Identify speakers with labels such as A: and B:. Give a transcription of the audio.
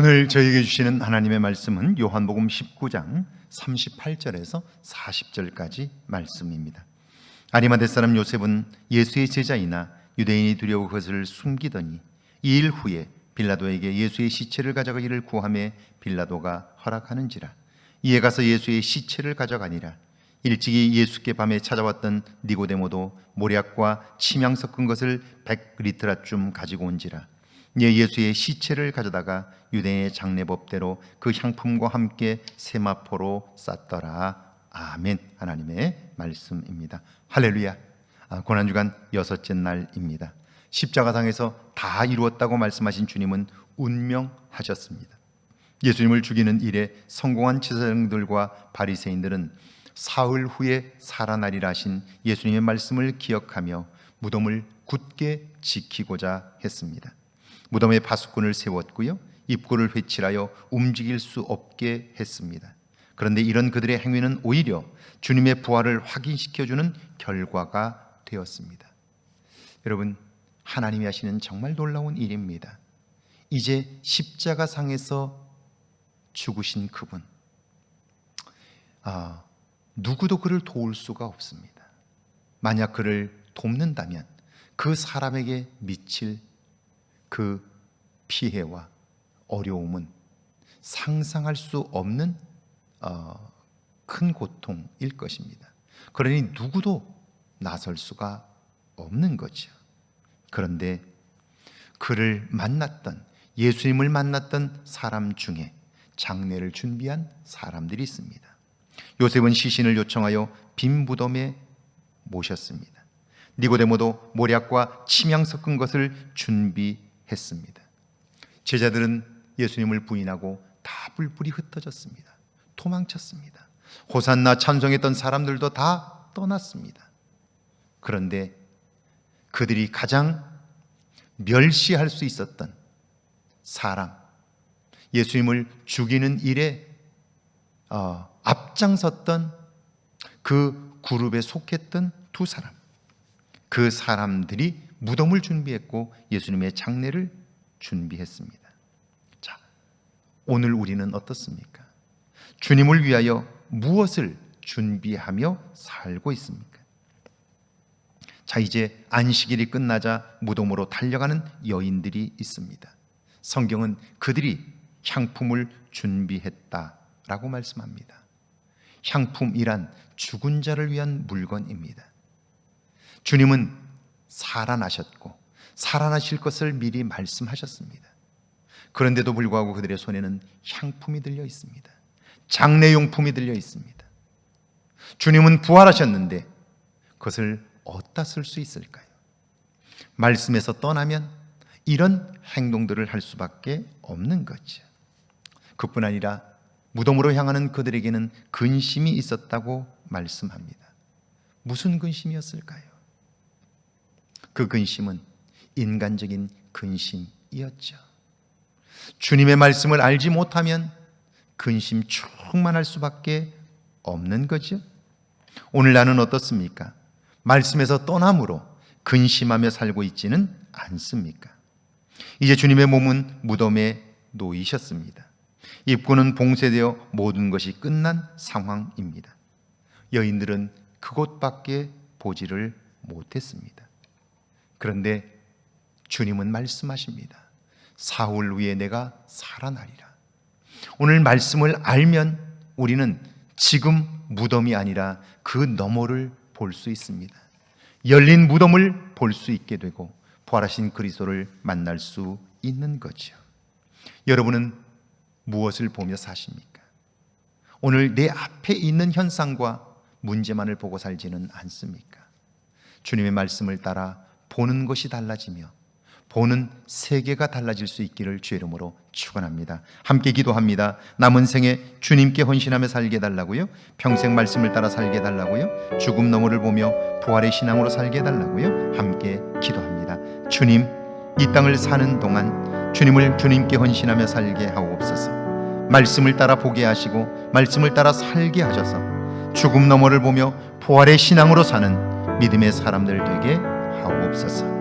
A: 오늘 저에게 주시는 하나님의 말씀은 요한복음 19장 38절에서 40절까지 말씀입니다. 아리마대 사람 요셉은 예수의 제자이나 유대인이 두려워 그것을 숨기더니 2일 후에 빌라도에게 예수의 시체를 가져가기를 구하매 빌라도가 허락하는지라. 이에 가서 예수의 시체를 가져가니라. 일찍이 예수께 밤에 찾아왔던 니고데모도 모략과 침향 섞은 것을 100리트라쯤 가지고 온지라. 이에 예수의 시체를 가져다가 유대인의 장례법대로 그 향품과 함께 세마포로 쌌더라. 아멘. 하나님의 말씀입니다. 할렐루야. 고난주간 6째 날입니다. 십자가상에서 다 이루었다고 말씀하신 주님은 운명하셨습니다. 예수님을 죽이는 일에 성공한 제사장들과 바리새인들은 사흘 후에 살아나리라 하신 예수님의 말씀을 기억하며 무덤을 굳게 지키고자 했습니다. 무덤에 파수꾼을 세웠고요, 입구를 회칠하여 움직일 수 없게 했습니다. 그런데 이런 그들의 행위는 오히려 주님의 부활을 확인시켜주는 결과가 되었습니다. 여러분, 하나님이 하시는 정말 놀라운 일입니다. 이제 십자가상에서 죽으신 그분, 누구도 그를 도울 수가 없습니다. 만약 그를 돕는다면 그 사람에게 미칠 그 피해와 어려움은 상상할 수 없는 큰 고통일 것입니다. 그러니 누구도 나설 수가 없는 거죠. 그런데 그를 만났던, 예수님을 만났던 사람 중에 장례를 준비한 사람들이 있습니다. 요셉은 시신을 요청하여 빈 무덤에 모셨습니다. 니고데모도 모략과 침향 섞은 것을 준비했습니다. 제자들은 예수님을 부인하고 다 뿔뿔이 흩어졌습니다. 도망쳤습니다. 호산나 찬송했던 사람들도 다 떠났습니다. 그런데 그들이 가장 멸시할 수 있었던 사람, 예수님을 죽이는 일에 앞장섰던 그 그룹에 속했던 두 사람, 그 사람들이 무덤을 준비했고 예수님의 장례를 준비했습니다. 자, 오늘 우리는 어떻습니까? 주님을 위하여 무엇을 준비하며 살고 있습니까? 자, 이제 안식일이 끝나자 무덤으로 달려가는 여인들이 있습니다. 성경은 그들이 향품을 준비했다라고 말씀합니다. 향품이란 죽은 자를 위한 물건입니다. 주님은 살아나셨고 살아나실 것을 미리 말씀하셨습니다. 그런데도 불구하고 그들의 손에는 향품이 들려 있습니다. 장례용품이 들려 있습니다. 주님은 부활하셨는데 그것을 어디다 쓸 수 있을까요? 말씀에서 떠나면 이런 행동들을 할 수밖에 없는 거죠. 그뿐 아니라 무덤으로 향하는 그들에게는 근심이 있었다고 말씀합니다. 무슨 근심이었을까요? 그 근심은 인간적인 근심이었죠. 주님의 말씀을 알지 못하면 근심 충만할 수밖에 없는 거죠. 오늘 나는 어떻습니까? 말씀에서 떠남으로 근심하며 살고 있지는 않습니까? 이제 주님의 몸은 무덤에 놓이셨습니다. 입구는 봉쇄되어 모든 것이 끝난 상황입니다. 여인들은 그곳밖에 보지를 못했습니다. 그런데 주님은 말씀하십니다. 사흘 후에 내가 살아나리라. 오늘 말씀을 알면 우리는 지금 무덤이 아니라 그 너머를 볼 수 있습니다. 열린 무덤을 볼 수 있게 되고 부활하신 그리스도를 만날 수 있는 거죠. 여러분은 무엇을 보며 사십니까? 오늘 내 앞에 있는 현상과 문제만을 보고 살지는 않습니까? 주님의 말씀을 따라 보는 것이 달라지며 보는 세계가 달라질 수 있기를 주의 이름으로 축원합니다. 함께 기도합니다. 남은 생에 주님께 헌신하며 살게 해달라고요. 평생 말씀을 따라 살게 해달라고요. 죽음 너머를 보며 부활의 신앙으로 살게 해달라고요. 함께 기도합니다. 주님, 이 땅을 사는 동안 주님께 헌신하며 살게 하옵소서. 말씀을 따라 보게 하시고 말씀을 따라 살게 하셔서 죽음 너머를 보며 부활의 신앙으로 사는 믿음의 사람들 되게 하옵소서.